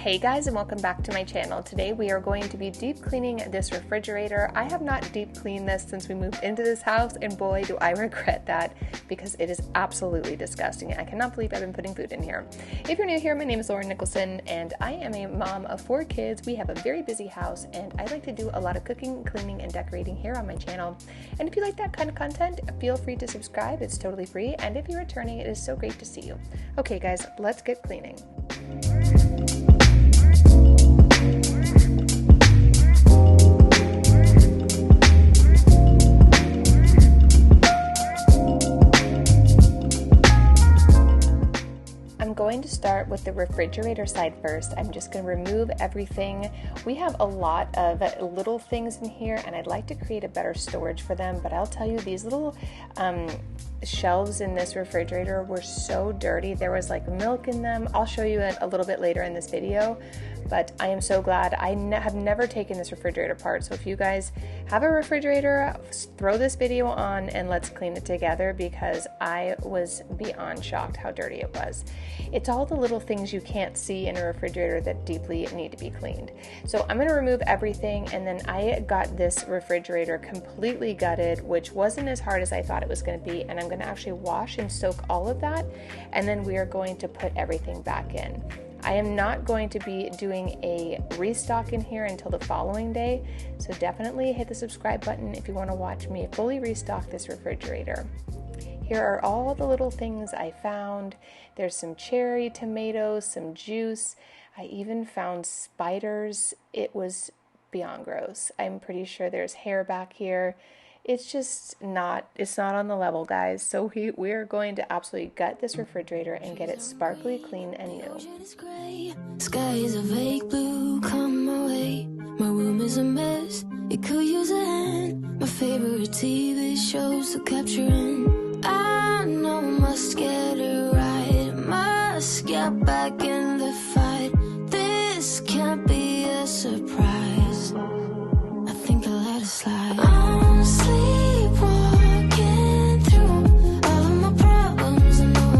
Hey guys, and welcome back to my channel. Today we are going to be deep cleaning this refrigerator. I have not deep cleaned this since we moved into this house, and boy do I regret that because it is absolutely disgusting. I cannot believe I've been putting food in here. If you're new here, my name is Nicholsen and I am a mom of 4 kids. We have a very busy house and I like to do a lot of cooking, cleaning, and decorating here on my channel. And if you like that kind of content, feel free to subscribe. It's totally free, and if you're returning, it is so great to see you. Okay guys, let's get cleaning. I'm going to start with the refrigerator side first. I'm just going to remove everything. We have a lot of little things in here and I'd like to create a better storage for them, but I'll tell you, these little shelves in this refrigerator were so dirty. There was like milk in them. I'll show you a little bit later in this video, but I am so glad. I have never taken this refrigerator apart. So if you guys have a refrigerator, throw this video on and let's clean it together, because I was beyond shocked how dirty it was. It's all the little things you can't see in a refrigerator that deeply need to be cleaned. So I'm going to remove everything, and then I got this refrigerator completely gutted, which wasn't as hard as I thought it was going to be, and I'm going to actually wash and soak all of that, and then we are going to put everything back in. I am not going to be doing a restock in here until the following day, so definitely hit the subscribe button if you want to watch me fully restock this refrigerator. Here are all the little things I found. There's some cherry tomatoes, some juice. I even found spiders. It was beyond gross. I'm pretty sure there's hair back here. It's just not, it's not on the level, guys. So we're going to absolutely gut this refrigerator and get it sparkly clean and new. Sky is a vague blue, come my way. My room is a mess, it could use a hand. My favorite TV shows to capture in. I know must get it right, must get back in the fight. This can't be a surprise. I think I let it slide. I'm sleepwalking through all of my problems. I know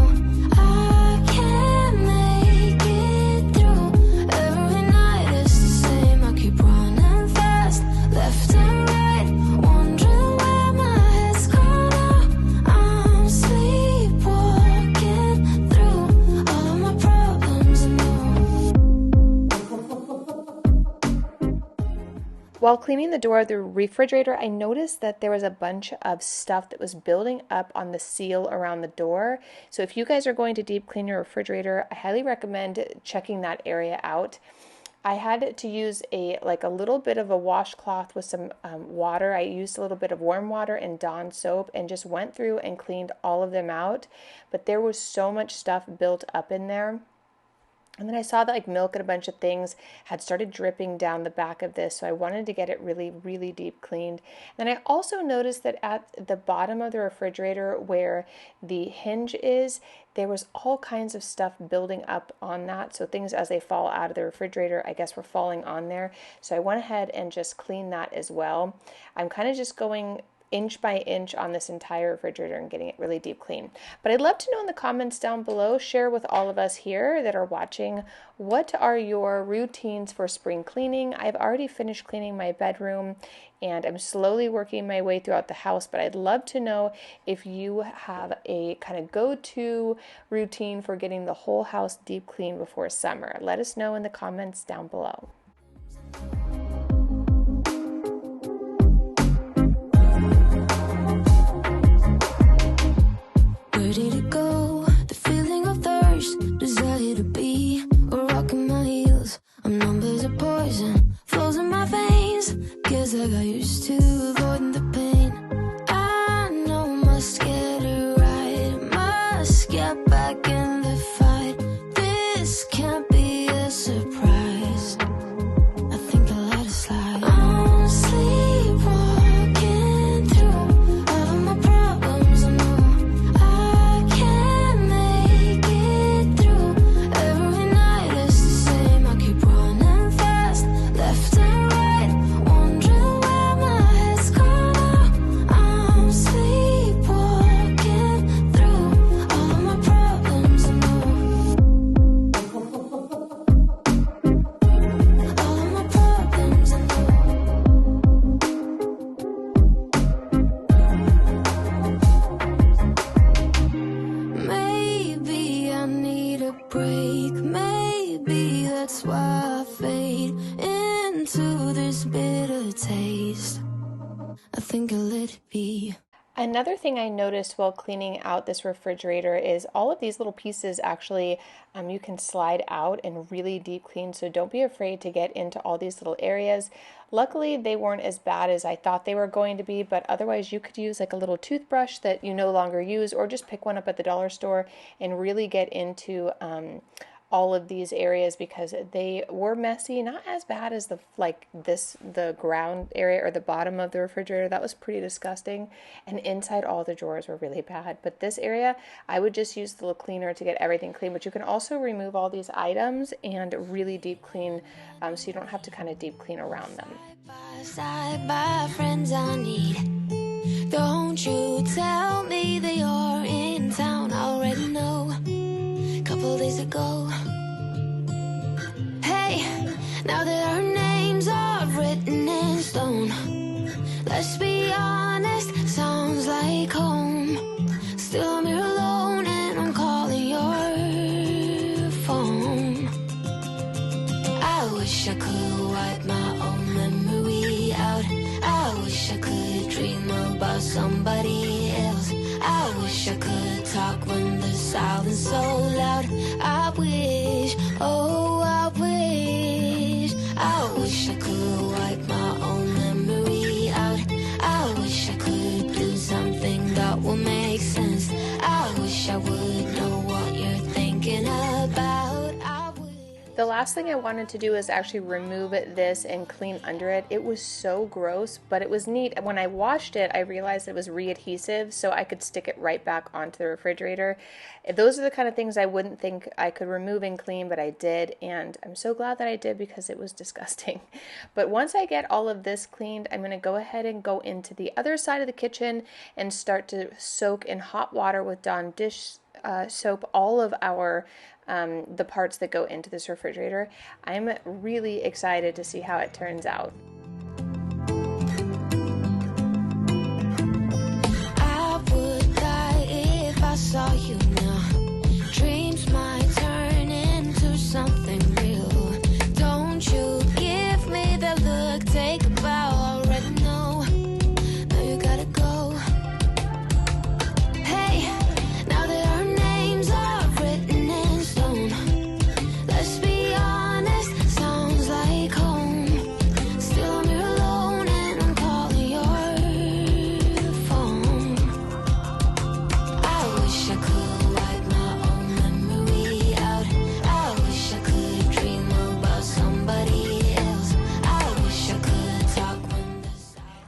I can't make it through. Every night it's the same. I keep running fast, left and right, wondering where my head's gone now. I'm sleepwalking through all of my problems. I know. While cleaning the door of the refrigerator, I noticed that there was a bunch of stuff that was building up on the seal around the door. So if you guys are going to deep clean your refrigerator, I highly recommend checking that area out. I had to use a little bit of a washcloth with some water. I used a little bit of warm water and Dawn soap and just went through and cleaned all of them out. But there was so much stuff built up in there. And then I saw that milk and a bunch of things had started dripping down the back of this, so I wanted to get it really, really deep cleaned. And I also noticed that at the bottom of the refrigerator where the hinge is, there was all kinds of stuff building up on that. So things as they fall out of the refrigerator, I guess, were falling on there. So I went ahead and just cleaned that as well. I'm kind of just going inch by inch on this entire refrigerator and getting it really deep clean. But I'd love to know in the comments down below, share with all of us here that are watching, what are your routines for spring cleaning? I've already finished cleaning my bedroom and I'm slowly working my way throughout the house, but I'd love to know if you have a kind of go-to routine for getting the whole house deep clean before summer. Let us know in the comments down below. Where did it go? The feeling of thirst, desire to be a rock in my heels. I'm numb as a poison, flows in my veins. Guess I got used to avoiding the pain. I know must get it right, must get back in the fight. This can't be a surprise. think I'll let it be. Another thing I noticed while cleaning out this refrigerator is all of these little pieces actually you can slide out and really deep clean, so don't be afraid to get into all these little areas. Luckily, they weren't as bad as I thought they were going to be, but otherwise you could use like a little toothbrush that you no longer use, or just pick one up at the dollar store and really get into all of these areas, because they were messy, not as bad as the ground area or the bottom of the refrigerator. That was pretty disgusting, and inside all the drawers were really bad. But this area, I would just use the little cleaner to get everything clean, but you can also remove all these items and really deep clean, so you don't have to kind of deep clean around them. Side by friends I need. Don't you tell me that you're in town. I already know. Couple days ago. Hey, now that our names are written in stone, let's be honest, sounds like home. Still I'm here alone and I'm calling your phone. I wish I could wipe my own memory out. I wish I could dream about somebody else. I wish I could talk when the silence so loud. I wish, oh I wish I could wipe my own memory out. I wish I could do something that will make sense. I wish I would know what you're thinking about. The last thing I wanted to do is actually remove this and clean under it. It was so gross, but it was neat. When I washed it, I realized it was re-adhesive, so I could stick it right back onto the refrigerator. Those are the kind of things I wouldn't think I could remove and clean, but I did, and I'm so glad that I did because it was disgusting. But once I get all of this cleaned, I'm going to go ahead and go into the other side of the kitchen and start to soak in hot water with Dawn dish soap all of our the parts that go into this refrigerator. I'm really excited to see how it turns out. I would die if I saw you now. Dreams might turn into something real. Don't you give me the look, take a bow, already know. Now you gotta go. Hey, now that our names are written in stone, let's be honest, sounds like home. Still I'm here alone and I'm calling your phone. I wish I could wipe my own memory out. I wish I could dream about somebody else. I wish I could talk when the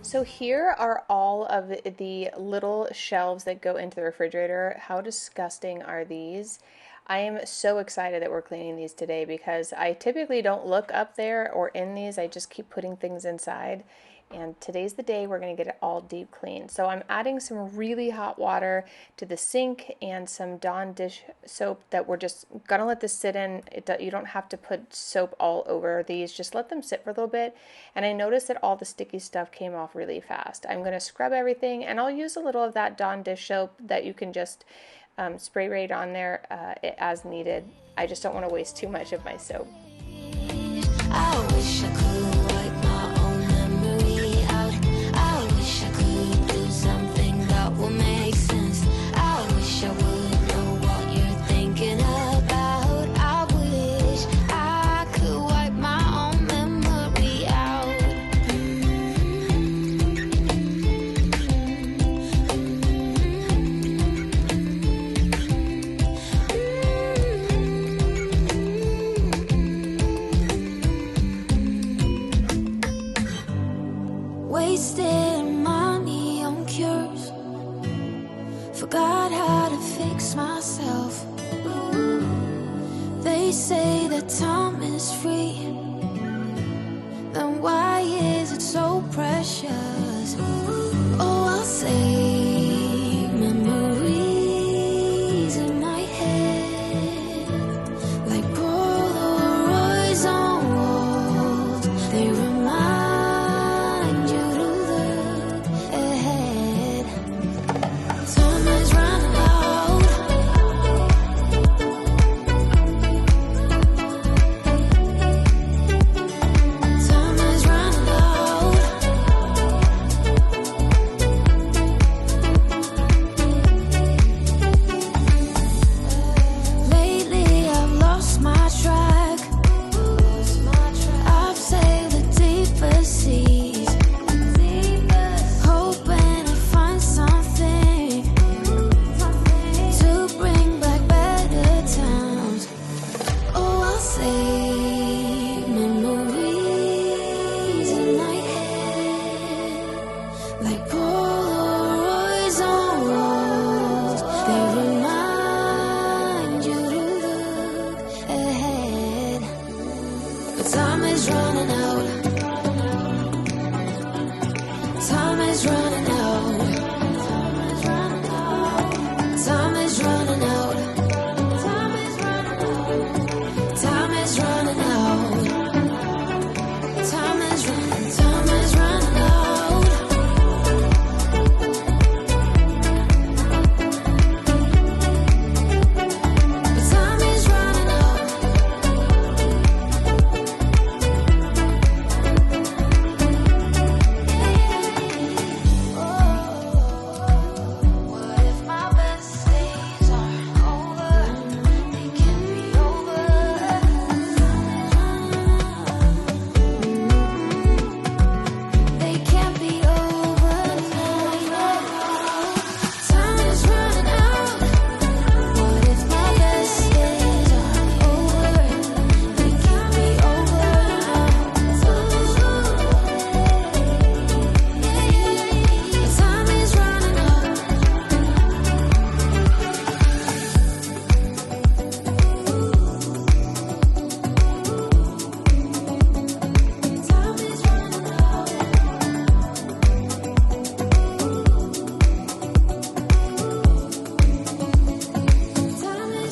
So here are all of the little shelves that go into the refrigerator. How disgusting are these? I am so excited that we're cleaning these today because I typically don't look up there or in these. I just keep putting things inside. And today's the day we're going to get it all deep clean. So I'm adding some really hot water to the sink and some Dawn dish soap that we're just going to let this sit in. You don't have to put soap all over these. Just let them sit for a little bit. And I noticed that all the sticky stuff came off really fast. I'm going to scrub everything, and I'll use a little of that Dawn dish soap that you can just spray right on there as needed. I just don't want to waste too much of my soap. I wish I could wipe my own memory out. I wish I could do something that will make sense. I wish I would know what you're thinking about. I wish I could wipe my own memory out. Wasted money on cures. Forgot how to fix myself. They say that time is free. Then why is it so precious? Oh, I'll save memories in my head, like Polaroids on walls. They remind you to look ahead. Time is running out. like Polaroids on walls. They remind you to look ahead. But time is running out. Time is running out. Time is running out. Time is running out. Time is running out. Time is running. Time is running out. But time is running out. What if my best days aren't over? They can be over. They can't be over now. Time is running out. What if my best days aren't over? They can't be over now. Time is running out. Time is running out. Time is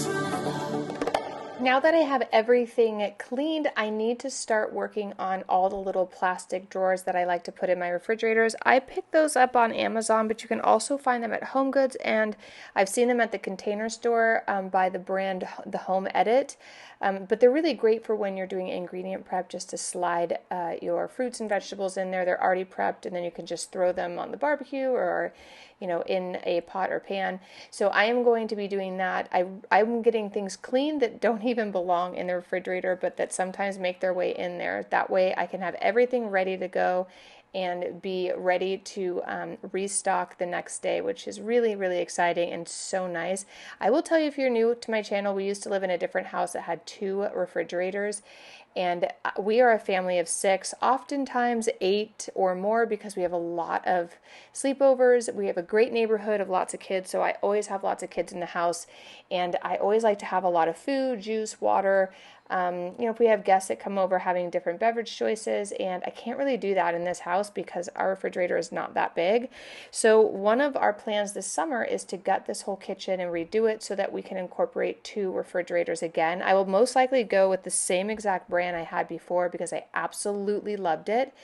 running out. Now that I have everything cleaned, I need to start working on all the little plastic drawers that I like to put in my refrigerators. I picked those up on Amazon, but you can also find them at Home Goods, and I've seen them at the Container Store by the brand The Home Edit. But they're really great for when you're doing ingredient prep, just to slide your fruits and vegetables in there. They're already prepped, and then you can just throw them on the barbecue or, you know, in a pot or pan. So I am going to be doing that. I'm getting things clean that don't even belong in the refrigerator, but that sometimes make their way in there. That way I can have everything ready to go and be ready to restock the next day, which is really, really exciting and so nice. I will tell you, if you're new to my channel, we used to live in a different house that had 2 refrigerators, and we are a family of 6, oftentimes 8 or more, because we have a lot of sleepovers. We have a great neighborhood of lots of kids, so I always have lots of kids in the house, and I always like to have a lot of food, juice, water. You know, if we have guests that come over, having different beverage choices, and I can't really do that in this house because our refrigerator is not that big. So one of our plans this summer is to gut this whole kitchen and redo it so that we can incorporate 2 refrigerators again. I will most likely go with the same exact brand I had before because I absolutely loved it.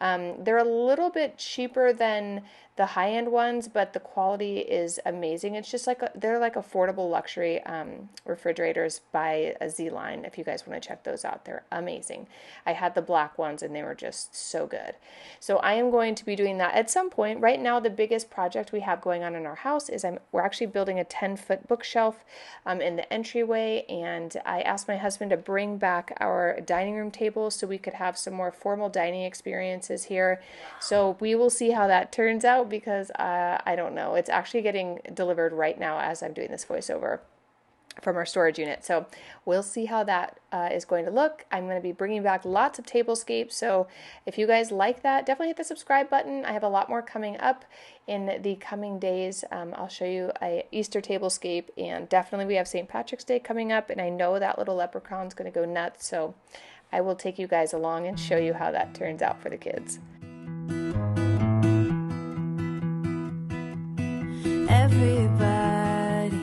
They're a little bit cheaper than the high-end ones, but the quality is amazing. It's just like they're like affordable luxury refrigerators by a Z-Line. If you guys want to check those out, they're amazing. I had the black ones and they were just so good. So I am going to be doing that at some point. Right now, the biggest project we have going on in our house is we're actually building a 10-foot bookshelf in the entryway, and I asked my husband to bring back our dining room table so we could have some more formal dining experiences here. So we will see how that turns out, because I don't know. It's actually getting delivered right now as I'm doing this voiceover from our storage unit. So we'll see how that is going to look. I'm going to be bringing back lots of tablescapes. So if you guys like that, definitely hit the subscribe button. I have a lot more coming up in the coming days. I'll show you a Easter tablescape, and definitely we have St. Patrick's Day coming up, and I know that little leprechaun's going to go nuts. So I will take you guys along and show you how that turns out for the kids. Everybody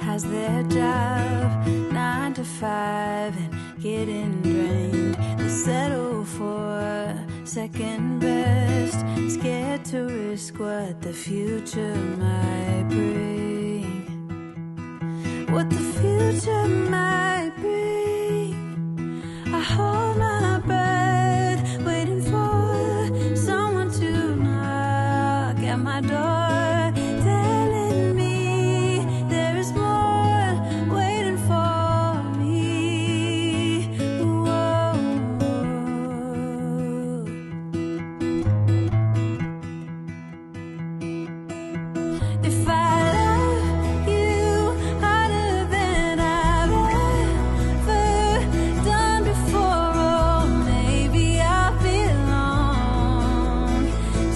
has their job, 9 to 5, and getting drained. They settle for second best, scared to risk what the future might bring. What the future might bring. I hold my breath, waiting for someone to knock at my door.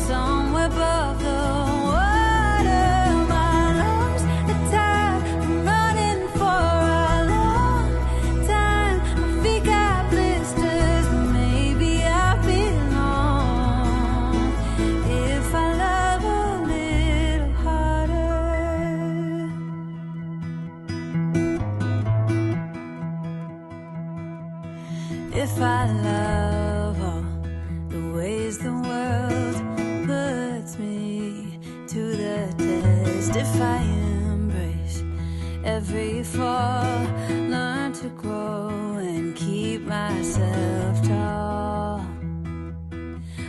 Somewhere If I love all the ways the world puts me to the test, if I embrace every fall, learn to grow and keep myself tall,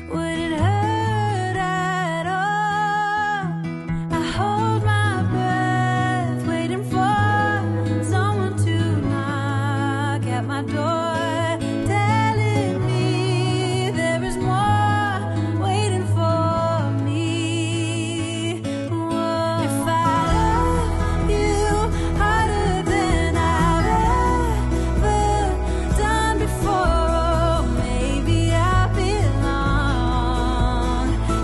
would it hurt at all? I hold my breath, waiting for someone to knock at my door, telling me there is more waiting for me. Whoa. If I love you harder than I've ever done before, oh, maybe I belong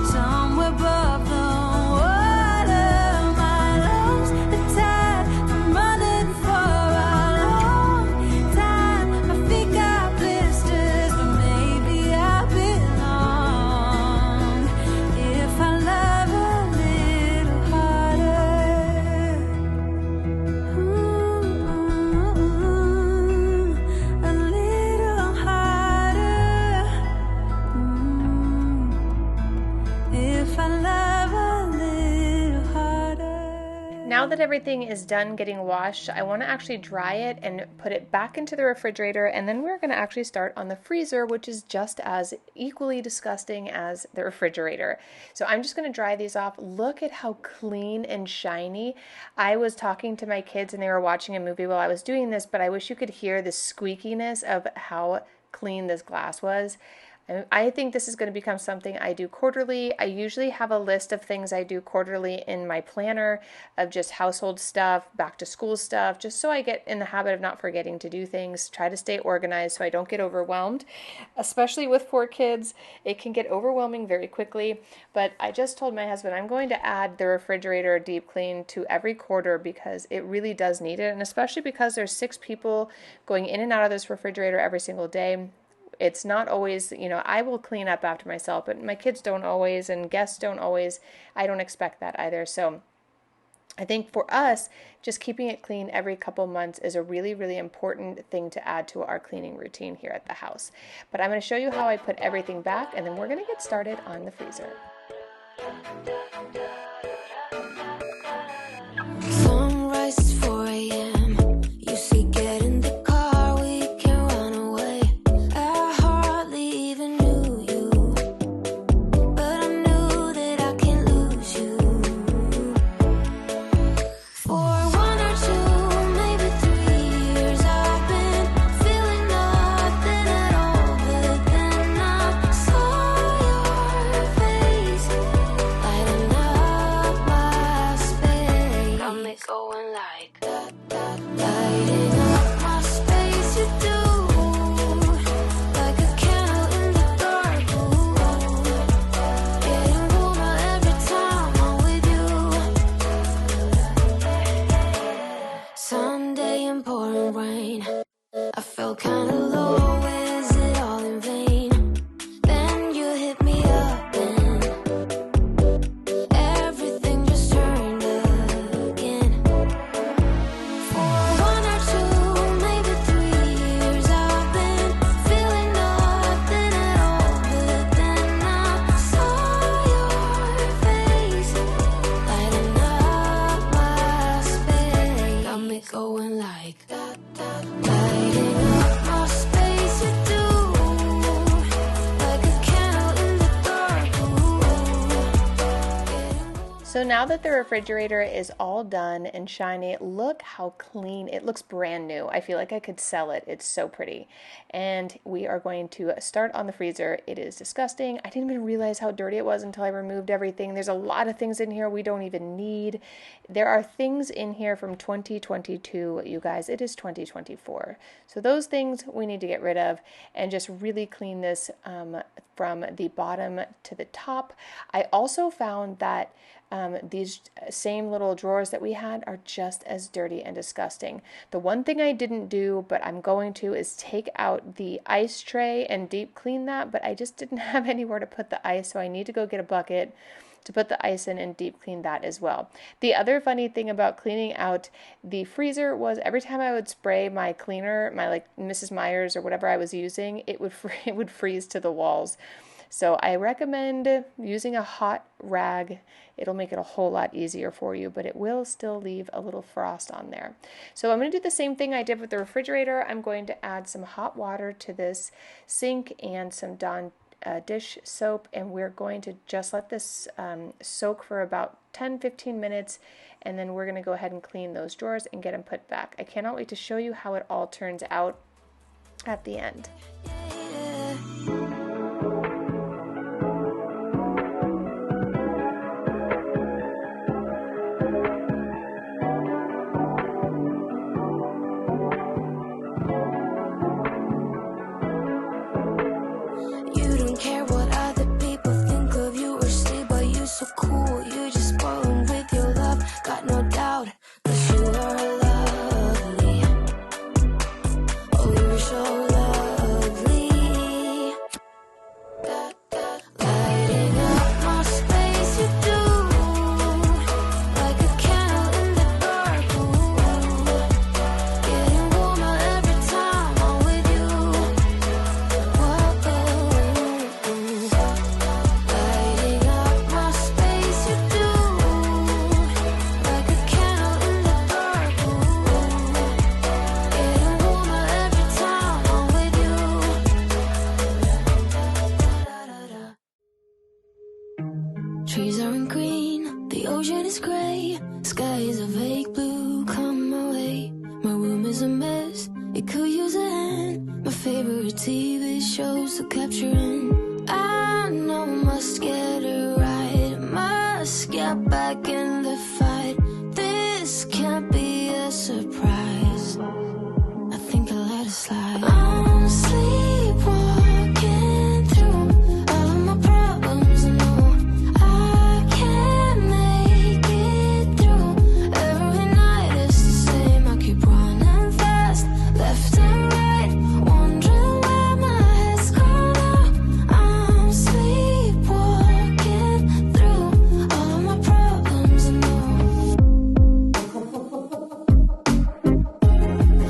somewhere above the water. My lungs are tired from running for a long time. My feet got blisters, but maybe I belong if I love a little harder. A little harder. If I love a little harder. Now that everything is done getting washed, I want to actually dry it and put it back into the refrigerator, and then we're going to actually start on the freezer, which is just as equally disgusting as the refrigerator. So I'm just going to dry these off. Look at how clean and shiny. I was talking to my kids and they were watching a movie while I was doing this, but I wish you could hear the squeakiness of how clean this glass was. I think this is going to become something I do quarterly. I usually have a list of things I do quarterly in my planner of just household stuff, back to school stuff, just so I get in the habit of not forgetting to do things, try to stay organized so I don't get overwhelmed. Especially with 4 kids, it can get overwhelming very quickly. But I just told my husband I'm going to add the refrigerator deep clean to every quarter because it really does need it. And especially because there's 6 people going in and out of this refrigerator every single day. It's not always, I will clean up after myself, but my kids don't always, and guests don't always. I don't expect that either. So I think for us, just keeping it clean every couple months is a really, really important thing to add to our cleaning routine here at the house. But I'm going to show you how I put everything back, and then we're going to get started on the freezer. Sunrise is 4 a.m. You see, get in the car, we can run away. I hardly even knew you, but I knew that I can't lose you. For 1 or 2, maybe 3 years, I've been feeling nothing at all. But then I saw your face lighting up my space. Got me going like that, lighting up my space. You do, like a candle in the dark. Ooh, getting warmer every time I'm with you. Sunday in pouring rain, I felt kinda low. Is it all in vain? Then you hit me up and everything just turned again. For 1 or 2, maybe 3 years, I've been feeling nothing at all. But then I saw your face lighting up my space. Got me going like that, lighting up my space. You do, like a candle in the dark. Ooh, getting warm. So now that the refrigerator is all done and shiny, look how clean. It looks brand new. I feel like I could sell it. It's so pretty. And we are going to start on the freezer. It is disgusting. I didn't even realize how dirty it was until I removed everything. There's a lot of things in here we don't even need. There are things in here from 2022, you guys. It is 2024. So those things we need to get rid of and just really clean this from the bottom to the top. I also found that these same little drawers that we had are just as dirty and disgusting. The one thing I didn't do, but I'm going to, is take out the ice tray and deep clean that, but I just didn't have anywhere to put the ice, so I need to go get a bucket to put the ice in and deep clean that as well. The other funny thing about cleaning out the freezer was every time I would spray my cleaner, my like Mrs. Meyer's or whatever I was using, it would freeze to the walls. So I recommend using a hot rag. It'll make it a whole lot easier for you, but it will still leave a little frost on there. So I'm going to do the same thing I did with the refrigerator. I'm going to add some hot water to this sink and some Dawn dish soap, and we're going to just let this soak for about 10-15 minutes, and then we're going to go ahead and clean those drawers and get them put back. I cannot wait to show you how it all turns out at the end. Trees aren't green, the ocean is gray, sky is a vague blue, come my way. My room is a mess, it could use a hand. My favorite TV shows to capture in. I know I must get it right, must get back in the fight. This can't be a surprise, I think I'll let it slide. I'm sleepwalking through all of my problems, I know I can't make it through. Every night it's the same, I keep running fast, left and right, wondering where my head's gone now. I'm sleepwalking through all of my problems, I know.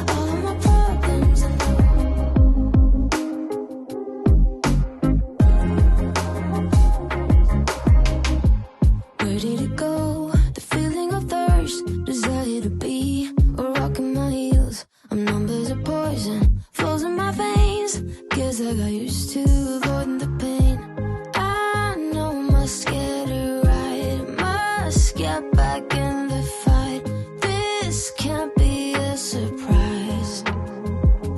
All of my problems, I know. Where did it go? The feeling of thirst, desire to be a rock in my heels. I'm numb as a poison, flows in my veins. Guess I got used to avoiding the pain. I know I must get it right, must get back in the fight. This can't be a surprise,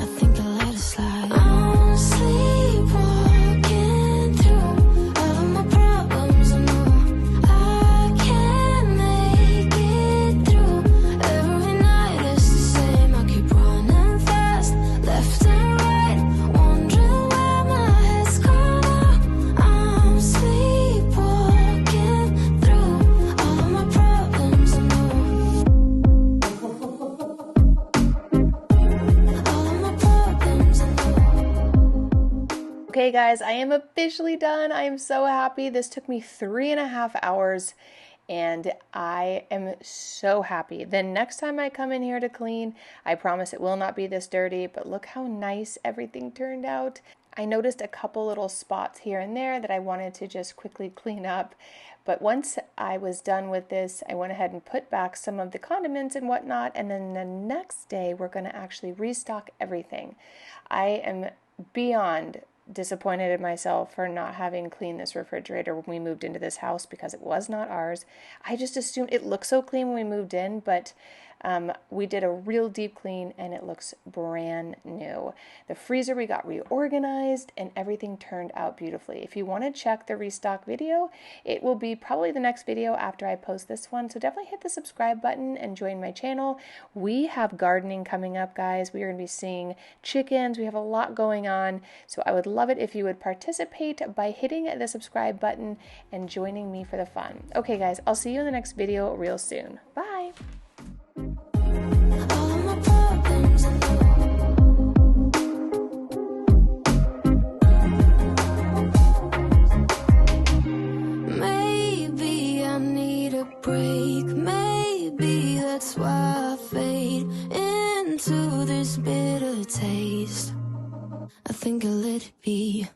I think I'll let it slide. I'm sleepwalking through all of my problems, I know I can't make it through. Every night it's the same, I keep running fast, left and right, wondering where my head's gone now. I'm sleepwalking through all of my problems, I know. All of my problems, I know. Okay guys, I am officially done. I am so happy. This took me 3.5 hours and I am so happy. Then next time I come in here to clean, I promise it will not be this dirty, but look how nice everything turned out. I noticed a couple little spots here and there that I wanted to just quickly clean up. But once I was done with this, I went ahead and put back some of the condiments and whatnot. And then the next day, we're going to actually restock everything. I am beyond disappointed in myself for not having cleaned this refrigerator when we moved into this house because it was not ours. I just assumed it looked so clean when we moved in, but we did a real deep clean and it looks brand new. The freezer we got reorganized and everything turned out beautifully. If you want to check the restock video, it will be probably the next video after I post this one. So definitely hit the subscribe button and join my channel. We have gardening coming up, guys. We are going to be seeing chickens. We have a lot going on. So I would love it if you would participate by hitting the subscribe button and joining me for the fun. Okay, guys, I'll see you in the next video real soon. Bye. All of my problems, I know. Maybe break. Maybe that's why I fade into this bitter taste. I think I'll let it be.